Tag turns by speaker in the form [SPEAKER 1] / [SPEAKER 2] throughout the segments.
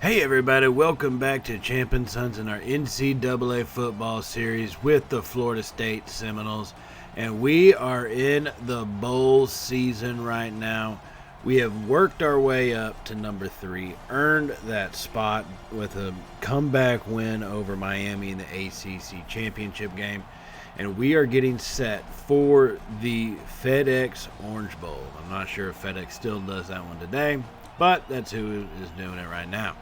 [SPEAKER 1] Hey everybody, welcome back to Champion Sons in our NCAA football series with the Florida State Seminoles. And we are in the bowl season right now. We have worked our way up to number 3, earned that spot with a comeback win over Miami in the ACC championship game. And we are getting set for the FedEx Orange Bowl. I'm not sure if FedEx still does that one today, but that's who is doing it right now.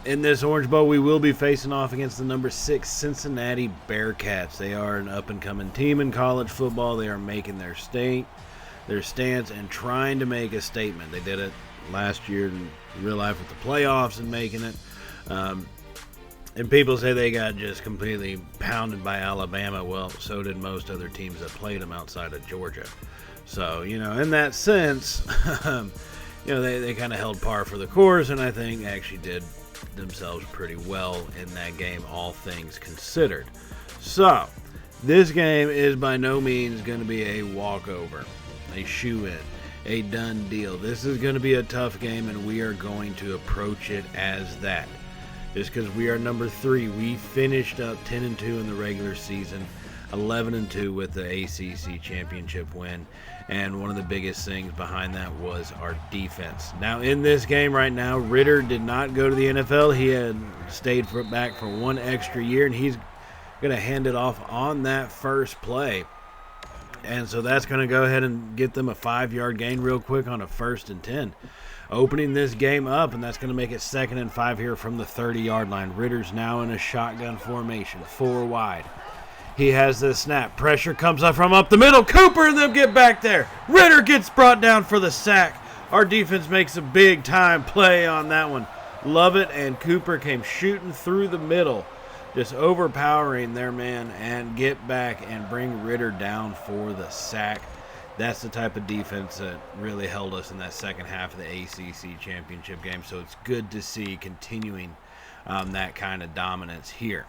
[SPEAKER 1] In this Orange Bowl, we will be facing off against the number 6 Cincinnati Bearcats. They are an up-and-coming team in college football. They are making their stance, and trying to make a statement. They did it last year in real life with the playoffs and making it. And people say they got just completely pounded by Alabama. Well, so did most other teams that played them outside of Georgia. So, in that sense, they kind of held par for the course, and I think actually did themselves pretty well in that game, all things considered. So, this game is by no means going to be a walkover, a shoe-in, a done deal. This is going to be a tough game, and we are going to approach it as that. Just because we are number 3, we finished up 10-2 in the regular season, 11-2 with the ACC championship win, and one of the biggest things behind that was our defense. Now, in this game right now, Ritter did not go to the NFL. He had stayed back for one extra year, and he's going to hand it off on that first play. And so that's going to go ahead and get them a 5-yard gain real quick on a 1st and 10. Opening this game up, and that's going to make it 2nd and 5 here from the 30-yard line. Ritter's now in a shotgun formation, 4 wide. He has the snap. Pressure comes up from up the middle. Cooper and them get back there. Ritter gets brought down for the sack. Our defense makes a big-time play on that one. Lovett and Cooper came shooting through the middle, just overpowering their man, and get back and bring Ritter down for the sack. That's the type of defense that really held us in that second half of the ACC championship game. So it's good to see continuing that kind of dominance here.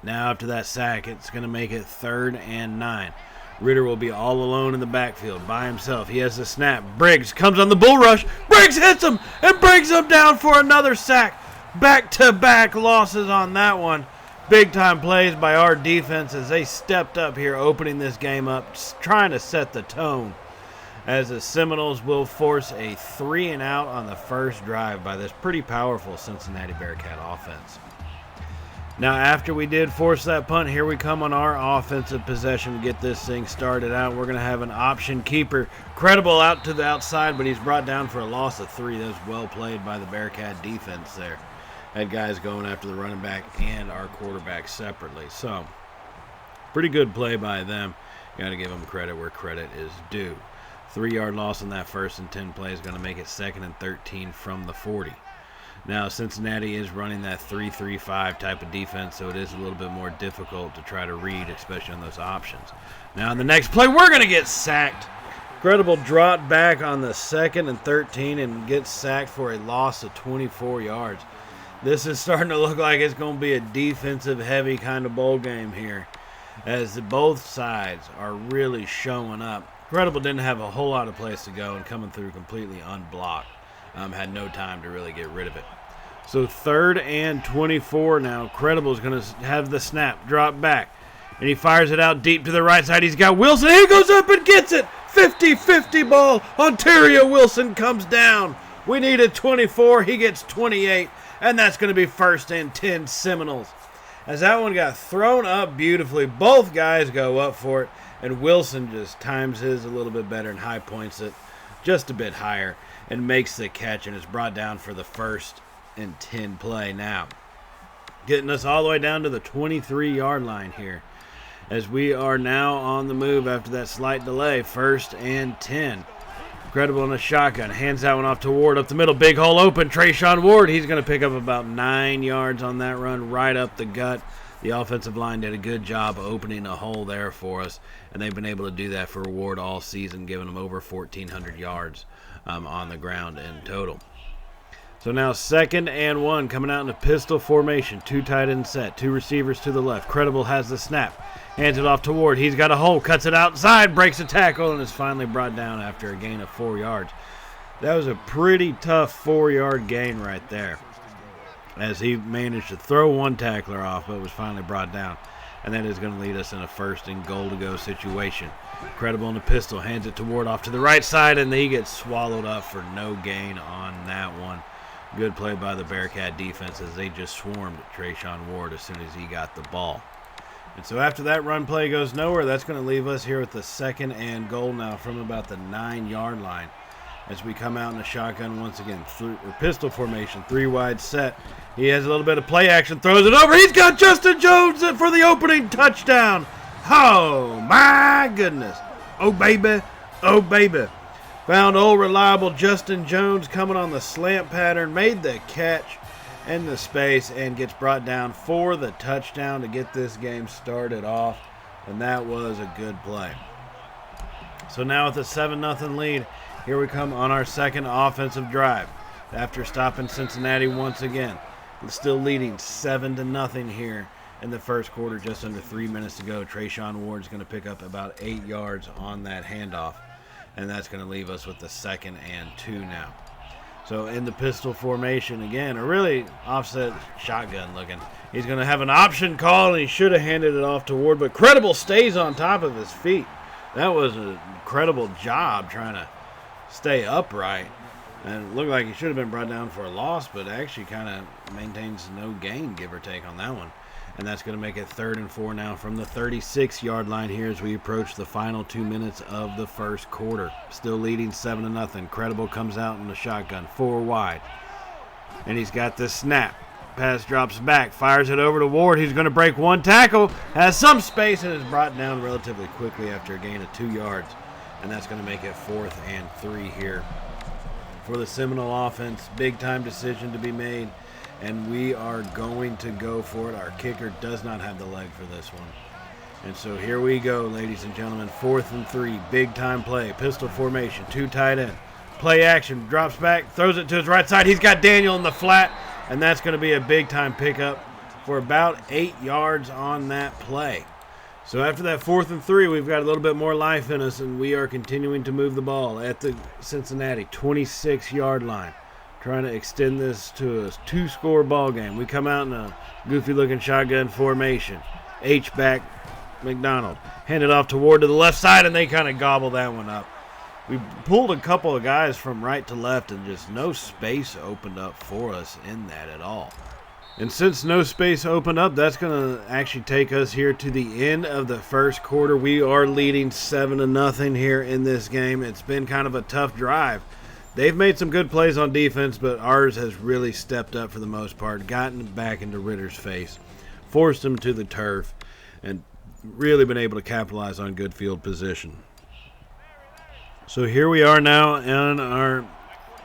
[SPEAKER 1] Now after that sack, it's going to make it 3rd and 9. Ritter will be all alone in the backfield by himself. He has the snap. Briggs comes on the bull rush. Briggs hits him and brings him down for another sack. Back-to-back losses on that one. Big-time plays by our defense as they stepped up here, opening this game up, trying to set the tone, as the Seminoles will force a 3-and-out on the first drive by this pretty powerful Cincinnati Bearcat offense. Now, after we did force that punt, here we come on our offensive possession to get this thing started out. We're going to have an option keeper. Credible out to the outside, but he's brought down for a loss of 3. That was well played by the Bearcat defense there. Had guys going after the running back and our quarterback separately. So, pretty good play by them. Got to give them credit where credit is due. 3-yard loss on that 1st and 10 play is going to make it 2nd and 13 from the 40. Now, Cincinnati is running that 3-3-5 type of defense, so it is a little bit more difficult to try to read, especially on those options. Now, in the next play, we're going to get sacked. Credible drop back on the 2nd and 13 and gets sacked for a loss of 24 yards. This is starting to look like it's going to be a defensive-heavy kind of bowl game here, as both sides are really showing up. Credible didn't have a whole lot of place to go and coming through completely unblocked. Had no time to really get rid of it. So 3rd and 24 now. Credible is going to have the snap, drop back, and he fires it out deep to the right side. He's got Wilson. He goes up and gets it. 50-50 ball. Ontario Wilson comes down. We needed 24. He gets 28, and that's going to be 1st and 10 Seminoles. As that one got thrown up beautifully, both guys go up for it, and Wilson just times his a little bit better and high points it just a bit higher and makes the catch, and is brought down for the 1st and 10 play now. Getting us all the way down to the 23-yard line here, as we are now on the move after that slight delay. 1st and 10. Credible in a shotgun. Hands that one off to Ward up the middle. Big hole open. Trayshawn Ward. He's going to pick up about 9 yards on that run right up the gut. The offensive line did a good job opening a hole there for us, and they've been able to do that for Ward all season, giving them over 1,400 yards on the ground in total. So now 2nd and 1, coming out in a pistol formation. 2 tight end set, 2 receivers to the left. Credible has the snap. Hands it off to Ward. He's got a hole, cuts it outside, breaks a tackle, and is finally brought down after a gain of 4 yards. That was a pretty tough 4-yard gain right there, as he managed to throw one tackler off, but was finally brought down. And that is going to lead us in a 1st and goal to go situation. Credible in the pistol, hands it to Ward off to the right side, and he gets swallowed up for no gain on that one. Good play by the Bearcat defense as they just swarmed Trayshawn Ward as soon as he got the ball. And so after that run play goes nowhere, that's going to leave us here with the 2nd and goal now from about the 9-yard line. As we come out in a shotgun once again, pistol formation, 3 wide set. He has a little bit of play action, throws it over. He's got Justin Jones for the opening touchdown. Oh, my goodness. Oh, baby. Oh, baby. Found old reliable Justin Jones coming on the slant pattern, made the catch in the space, and gets brought down for the touchdown to get this game started off. And that was a good play. So now with a 7-0 lead, here we come on our 2nd offensive drive. After stopping Cincinnati once again, still leading 7-0 here in the 1st quarter, just under 3 minutes to go. Trayshawn Ward's going to pick up about 8 yards on that handoff, and that's going to leave us with the 2nd and 2 now. So in the pistol formation again, a really offset shotgun looking. He's going to have an option call, and he should have handed it off to Ward, but Credible stays on top of his feet. That was an incredible job trying to stay upright, and it looked like he should have been brought down for a loss, but actually kind of maintains no gain, give or take, on that one. And that's going to make it 3rd and 4 now from the 36-yard line here as we approach the final 2 minutes of the 1st quarter. Still leading 7-0. Credible comes out in the shotgun, 4 wide, and he's got this snap. Pass drops back, fires it over to Ward. He's going to break one tackle, has some space, and is brought down relatively quickly after a gain of 2 yards. And that's going to make it 4th and 3 here for the Seminole offense. Big time decision to be made, and we are going to go for it. Our kicker does not have the leg for this one. And so here we go, ladies and gentlemen. 4th and 3, big time play. Pistol formation, 2 tight end. Play action, drops back, throws it to his right side. He's got Daniel in the flat, and that's going to be a big time pickup for about 8 yards on that play. So after that 4th and 3, we've got a little bit more life in us, and we are continuing to move the ball at the Cincinnati 26-yard line, trying to extend this to a 2-score ball game. We come out in a goofy-looking shotgun formation. H-back McDonald. Hand it off to Ward to the left side, and they kind of gobble that one up. We pulled a couple of guys from right to left, and just no space opened up for us in that at all. And since no space opened up, that's going to actually take us here to the end of the 1st quarter. We are leading 7-0 here in this game. It's been kind of a tough drive. They've made some good plays on defense, but ours has really stepped up for the most part, gotten back into Ritter's face, forced him to the turf, and really been able to capitalize on good field position. So here we are now in our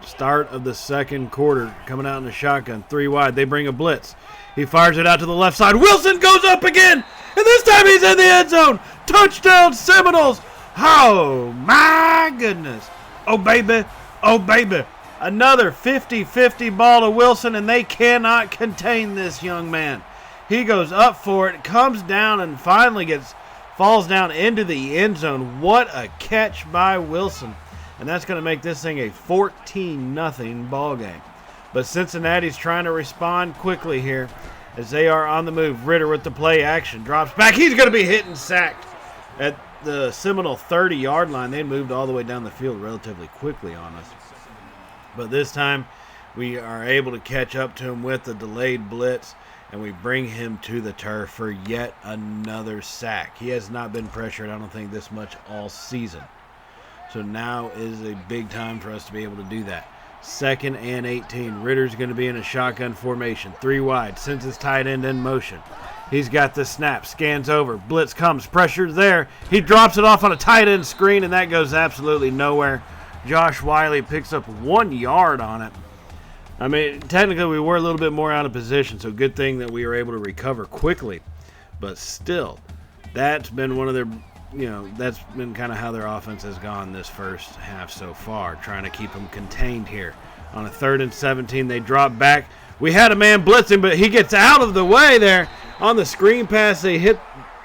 [SPEAKER 1] start of the 2nd quarter, coming out in the shotgun, 3 wide. They bring a blitz. He fires it out to the left side. Wilson goes up again, and this time he's in the end zone. Touchdown, Seminoles. Oh, my goodness. Oh, baby. Oh, baby. Another 50-50 ball to Wilson, and they cannot contain this young man. He goes up for it, comes down, and finally falls down into the end zone. What a catch by Wilson. And that's going to make this thing a 14-0 ball game. But Cincinnati's trying to respond quickly here as they are on the move. Ritter with the play action. Drops back. He's going to be hit and sacked at the Seminole 30-yard line. They moved all the way down the field relatively quickly on us. But this time we are able to catch up to him with the delayed blitz, and we bring him to the turf for yet another sack. He has not been pressured, I don't think, this much all season. So now is a big time for us to be able to do that. 2nd and 18. Ritter's going to be in a shotgun formation. 3 wide. Sends his tight end in motion. He's got the snap. Scans over. Blitz comes. Pressure's there. He drops it off on a tight end screen, and that goes absolutely nowhere. Josh Wiley picks up 1 yard on it. I mean, technically we were a little bit more out of position, so good thing that we were able to recover quickly. But still, that's been one of their... that's been kind of how their offense has gone this first half so far, trying to keep them contained here. On a 3rd and 17, they drop back. We had a man blitzing, but he gets out of the way there. On the screen pass, they hit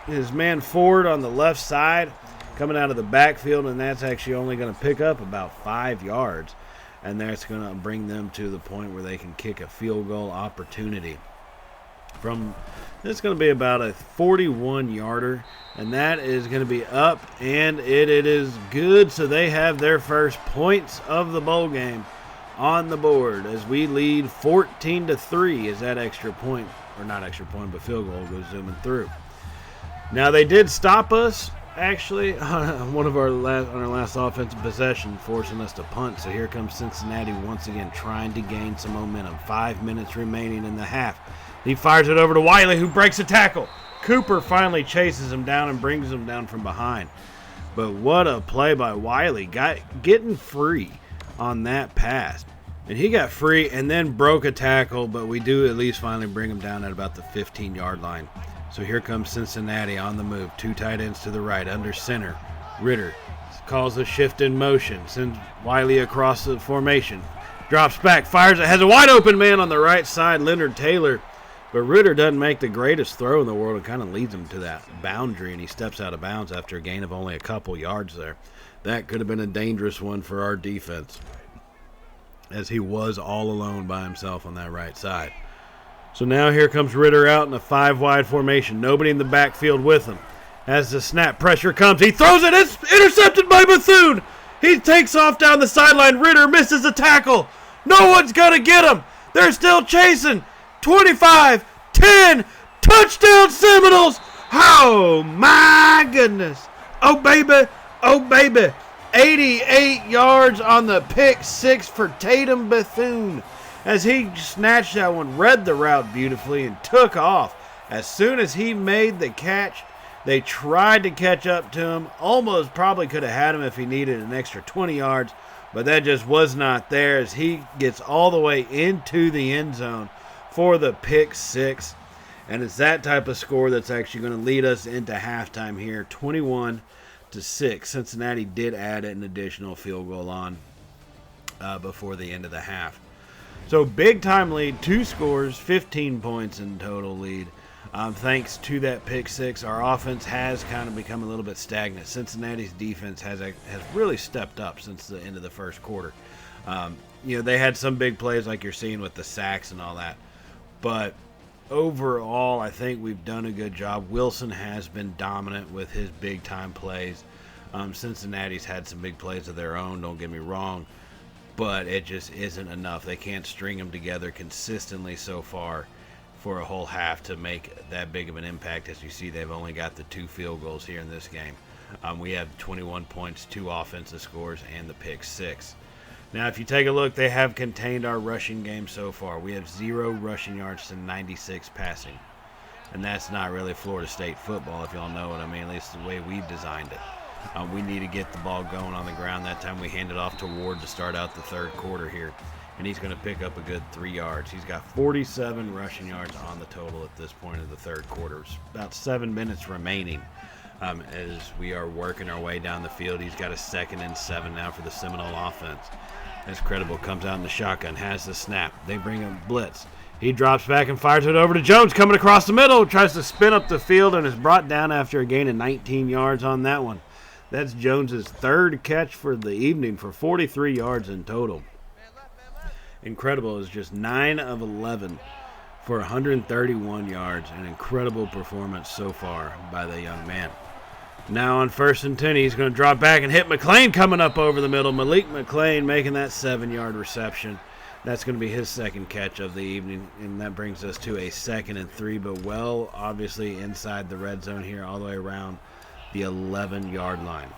[SPEAKER 1] his man Ford on the left side, coming out of the backfield, and that's actually only going to pick up about 5 yards. and that's going to bring them to the point where they can kick a field goal opportunity. It's going to be about a 41-yarder, and that is going to be up, and it is good. So they have their first points of the bowl game on the board as we lead 14-3 as that extra point, or not extra point, but field goal goes zooming through. Now they did stop us actually on our last offensive possession, forcing us to punt. So here comes Cincinnati once again trying to gain some momentum. 5 minutes remaining in the half. He fires it over to Wiley, who breaks a tackle. Cooper finally chases him down and brings him down from behind. But what a play by Wiley, getting free on that pass. And he got free and then broke a tackle, but we do at least finally bring him down at about the 15-yard line. So here comes Cincinnati on the move. 2 tight ends to the right, under center. Ritter calls a shift in motion, sends Wiley across the formation. Drops back, fires it, has a wide open man on the right side, Leonard Taylor. But Ritter doesn't make the greatest throw in the world and kind of leads him to that boundary, and he steps out of bounds after a gain of only a couple yards there. That could have been a dangerous one for our defense, as he was all alone by himself on that right side. So now here comes Ritter out in a 5-wide formation. Nobody in the backfield with him. As the snap pressure comes, he throws it. It's intercepted by Bethune. He takes off down the sideline. Ritter misses the tackle. No one's going to get him. They're still chasing. 25, 10, touchdown Seminoles. Oh, my goodness. Oh, baby. Oh, baby. 88 yards on the pick six for Tatum Bethune, as he snatched that one, read the route beautifully, and took off. As soon as he made the catch, they tried to catch up to him. Almost probably could have had him if he needed an extra 20 yards, but that just was not there, as he gets all the way into the end zone for the pick six. And it's that type of score that's actually going to lead us into halftime here, 21-6. Cincinnati did add an additional field goal on before the end of the half. So big time lead, 2 scores, 15 points in total lead. Thanks to that pick six, our offense has kind of become a little bit stagnant. Cincinnati's defense has really stepped up since the end of the first quarter. They had some big plays like you're seeing with the sacks and all that. But overall, I think we've done a good job. Wilson has been dominant with his big-time plays. Cincinnati's had some big plays of their own, don't get me wrong, but it just isn't enough. They can't string them together consistently so far for a whole half to make that big of an impact. As you see, they've only got the 2 field goals here in this game. We have 21 points, 2 offensive scores, and the pick six. Now, if you take a look, they have contained our rushing game so far. We have 0 rushing yards to 96 passing. And that's not really Florida State football, if y'all know what I mean, at least the way we've designed it. We need to get the ball going on the ground. That time we hand it off to Ward to start out the third quarter here. And he's going to pick up a good 3 yards. He's got 47 rushing yards on the total at this point of the third quarter. It's about 7 minutes remaining as we are working our way down the field. He's got a 2nd and 7 now for the Seminole offense. As Credible comes out in the shotgun, has the snap. They bring him blitz. He drops back and fires it over to Jones, coming across the middle. Tries to spin up the field and is brought down after a gain of 19 yards on that one. That's Jones's 3rd catch for the evening for 43 yards in total. Incredible is just 9 of 11 for 131 yards. An incredible performance so far by the young man. Now on 1st and 10, he's going to drop back and hit McLean coming up over the middle. Malik McLean making that 7-yard reception. That's going to be his 2nd catch of the evening, and that brings us to a 2nd and 3, but well, obviously inside the red zone here, all the way around the 11-yard line.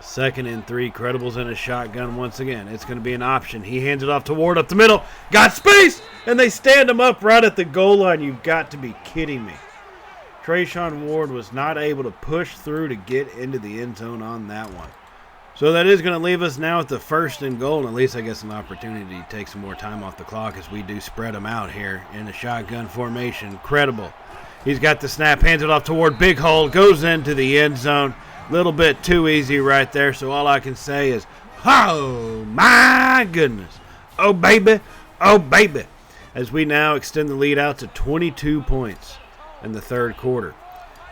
[SPEAKER 1] 2nd and 3, Credible's in a shotgun once again. It's going to be an option. He hands it off to Ward up the middle. Got space, and they stand him up right at the goal line. You've got to be kidding me. Trayshawn Ward was not able to push through to get into the end zone on that one. So that is going to leave us now at the 1st and goal, and at least I guess an opportunity to take some more time off the clock as we do spread them out here in a shotgun formation. Credible. He's got the snap, hands it off toward Big Hole, goes into the end zone. Little bit too easy right there, so all I can say is, oh my goodness. Oh baby, oh baby. As we now extend the lead out to 22 points in the third quarter.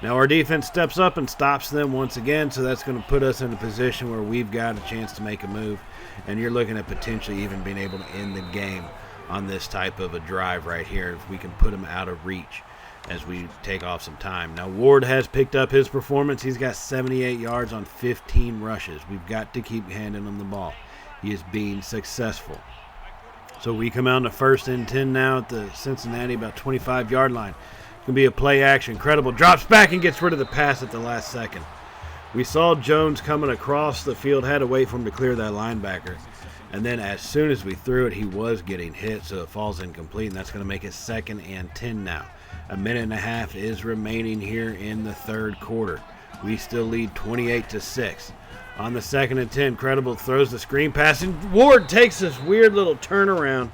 [SPEAKER 1] Now our defense steps up and stops them once again, so that's going to put us in a position where we've got a chance to make a move. and you're looking at potentially even being able to end the game on this type of a drive right here if we can put them out of reach as we take off some time. Now, Ward has picked up his performance. He's got 78 yards on 15 rushes. We've got to keep handing him the ball. He is being successful. So we come out in the 1st and 10 now at the Cincinnati, about 25-yard line. It's going to be a play action. Credible drops back and gets rid of the pass at the last second. We saw Jones coming across the field, had to wait for him to clear that linebacker. And then as soon as we threw it, he was getting hit, so it falls incomplete, and that's going to make it 2nd and 10 now. A minute and a half is remaining here in the 3rd quarter. We still lead 28-6. On the 2nd and 10, Credible throws the screen pass, and Ward takes this weird little turnaround.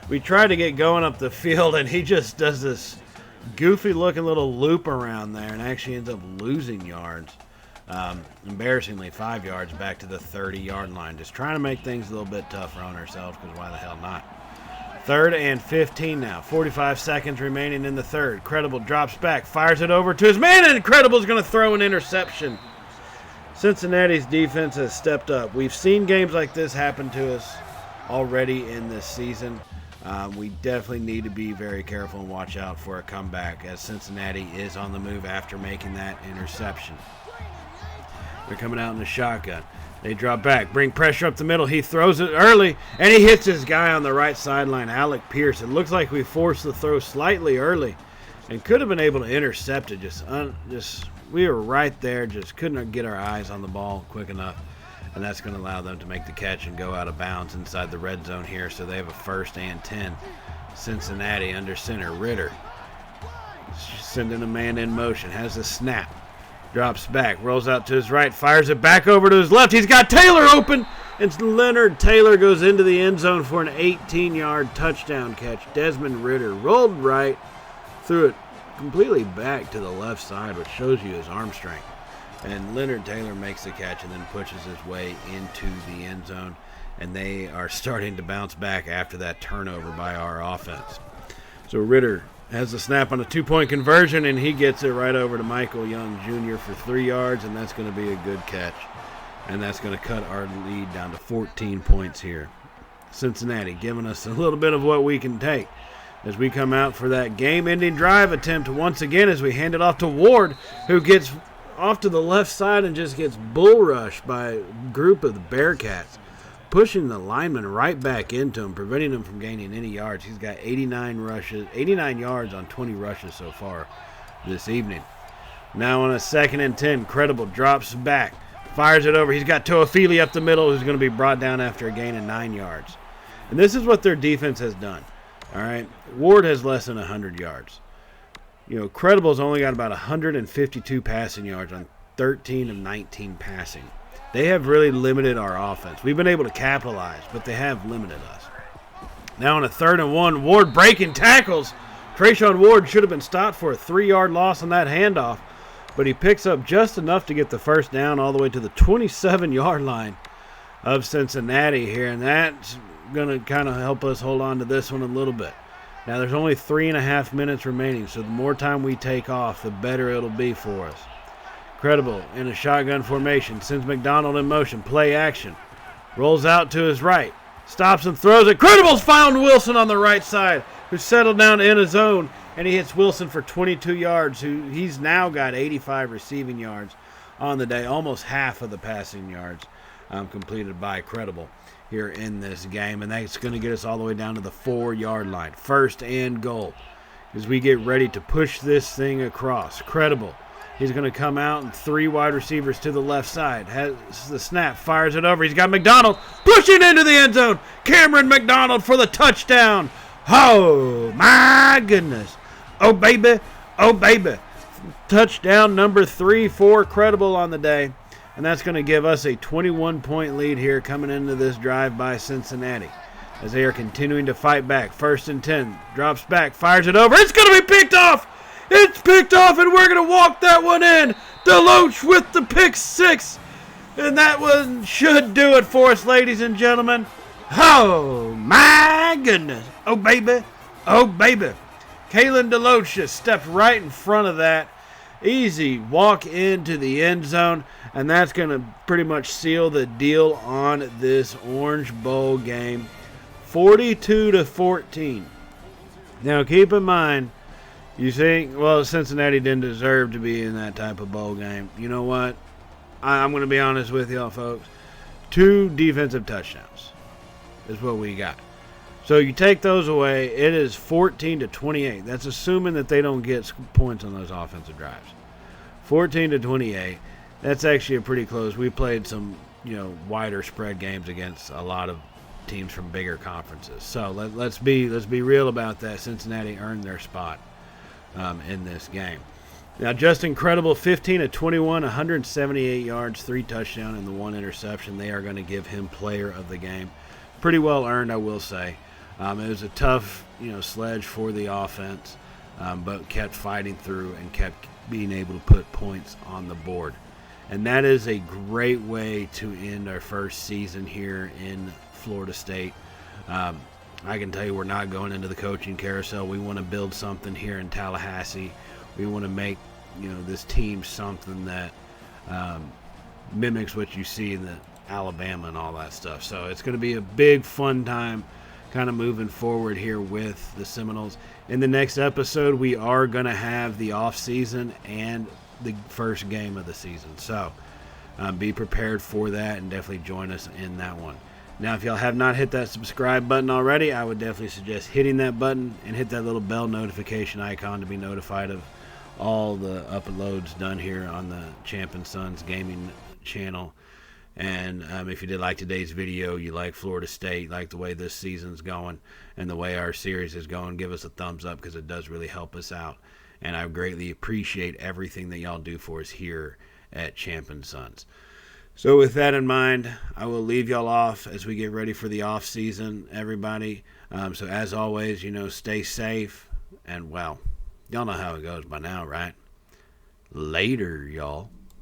[SPEAKER 1] We try to get going up the field, and he just does this goofy-looking little loop around there and actually ends up losing yards. Embarrassingly 5 yards back to the 30-yard line. Just trying to make things a little bit tougher on ourselves, because why the hell not? 3rd and 15 now. 45 seconds remaining in the 3rd. Credible drops back, fires it over to his man, and Credible's going to throw an interception. Cincinnati's defense has stepped up. We've seen games like this happen to us already in this season. We definitely need to be very careful and watch out for a comeback, as Cincinnati is on the move after making that interception. They're coming out in the shotgun. They drop back, bring pressure up the middle. He throws it early, and he hits his guy on the right sideline, Alec Pierce. It looks like we forced the throw slightly early and could have been able to intercept it. We were right there, just couldn't get our eyes on the ball quick enough. And that's going to allow them to make the catch and go out of bounds inside the red zone here. So they have a 1st and 10. Cincinnati under center. Ritter sending a man in motion. Has the snap. Drops back. Rolls out to his right. Fires it back over to his left. He's got Taylor open. And Leonard Taylor goes into the end zone for an 18-yard touchdown catch. Desmond Ritter rolled right. Threw it completely back to the left side, which shows you his arm strength. And Leonard Taylor makes the catch and then pushes his way into the end zone. And they are starting to bounce back after that turnover by our offense. So Ritter has the snap on a 2-point conversion, and he gets it right over to Michael Young Jr. for 3 yards, and that's going to be a good catch. And that's going to cut our lead down to 14 points here. Cincinnati giving us a little bit of what we can take as we come out for that game-ending drive attempt once again as we hand it off to Ward, who gets off to the left side and just gets bull rushed by a group of the Bearcats, pushing the lineman right back into him, preventing him from gaining any yards. He's got 89 yards on 20 rushes so far this evening. Now on a 2nd and 10, Credible drops back, fires it over. He's got Toafili up the middle, who's going to be brought down after a gain of 9 yards. And this is what their defense has done. All right, Ward has less than 100 yards. Credible's only got about 152 passing yards on 13 of 19 passing. They have really limited our offense. We've been able to capitalize, but they have limited us. Now on a 3rd and 1, Ward breaking tackles. Trayshawn Ward should have been stopped for a 3-yard loss on that handoff, but he picks up just enough to get the first down all the way to the 27-yard line of Cincinnati here, and that's going to kind of help us hold on to this one a little bit. Now there's only 3.5 minutes remaining, so the more time we take off, the better it'll be for us. Credible in a shotgun formation, sends McDonald in motion, play action. Rolls out to his right, stops and throws it. Credible's found Wilson on the right side, who settled down in his zone, and he hits Wilson for 22 yards, he's now got 85 receiving yards on the day, almost half of the passing yards completed by Credible here in this game, and that's going to get us all the way down to the 4-yard line. 1st and goal as we get ready to push this thing across. Credible, he's going to come out and 3 wide receivers to the left side. Has the snap, fires it over. He's got McDonald pushing into the end zone. Cameron McDonald for the touchdown. Oh, my goodness. Oh, baby. Oh, baby. Touchdown number 3 for Credible on the day. And that's going to give us a 21-point lead here coming into this drive by Cincinnati as they are continuing to fight back. 1st and 10, drops back, fires it over. It's going to be picked off. It's picked off, and we're going to walk that one in. Deloach with the pick 6. And that one should do it for us, ladies and gentlemen. Oh, my goodness. Oh, baby. Oh, baby. Kalen Deloach just stepped right in front of that Easy walk into the end zone, and that's going to pretty much seal the deal on this Orange Bowl game. 42-14. Now keep in mind, you think, well, Cincinnati didn't deserve to be in that type of bowl game. You know what? I'm going to be honest with y'all, folks. 2 defensive touchdowns is what we got. So you take those away, it is 14-28. That's assuming that they don't get points on those offensive drives. 14-28. That's actually a pretty close. We played some, wider spread games against a lot of teams from bigger conferences. So let's be real about that. Cincinnati earned their spot in this game. Now, just incredible, 15-21, 178 yards, 3 touchdowns, and the 1 interception. They are going to give him player of the game. Pretty well earned, I will say. It was a tough, sledge for the offense, but kept fighting through and kept being able to put points on the board. And that is a great way to end our first season here in Florida State. I can tell you we're not going into the coaching carousel. We want to build something here in Tallahassee. We want to make, this team something that mimics what you see in Alabama and all that stuff. So it's going to be a big, fun time kind of moving forward here with the Seminoles. In the next episode, we are going to have the off season and the first game of the season. So be prepared for that and definitely join us in that one. Now, if y'all have not hit that subscribe button already, I would definitely suggest hitting that button and hit that little bell notification icon to be notified of all the uploads done here on the Champ and Sons Gaming channel. And if you did like today's video, you like Florida State, like the way this season's going and the way our series is going, give us a thumbs up because it does really help us out. And I greatly appreciate everything that y'all do for us here at Champ and Sons. So with that in mind, I will leave y'all off as we get ready for the off season, everybody. So as always, stay safe and, well, y'all know how it goes by now, right? Later, y'all.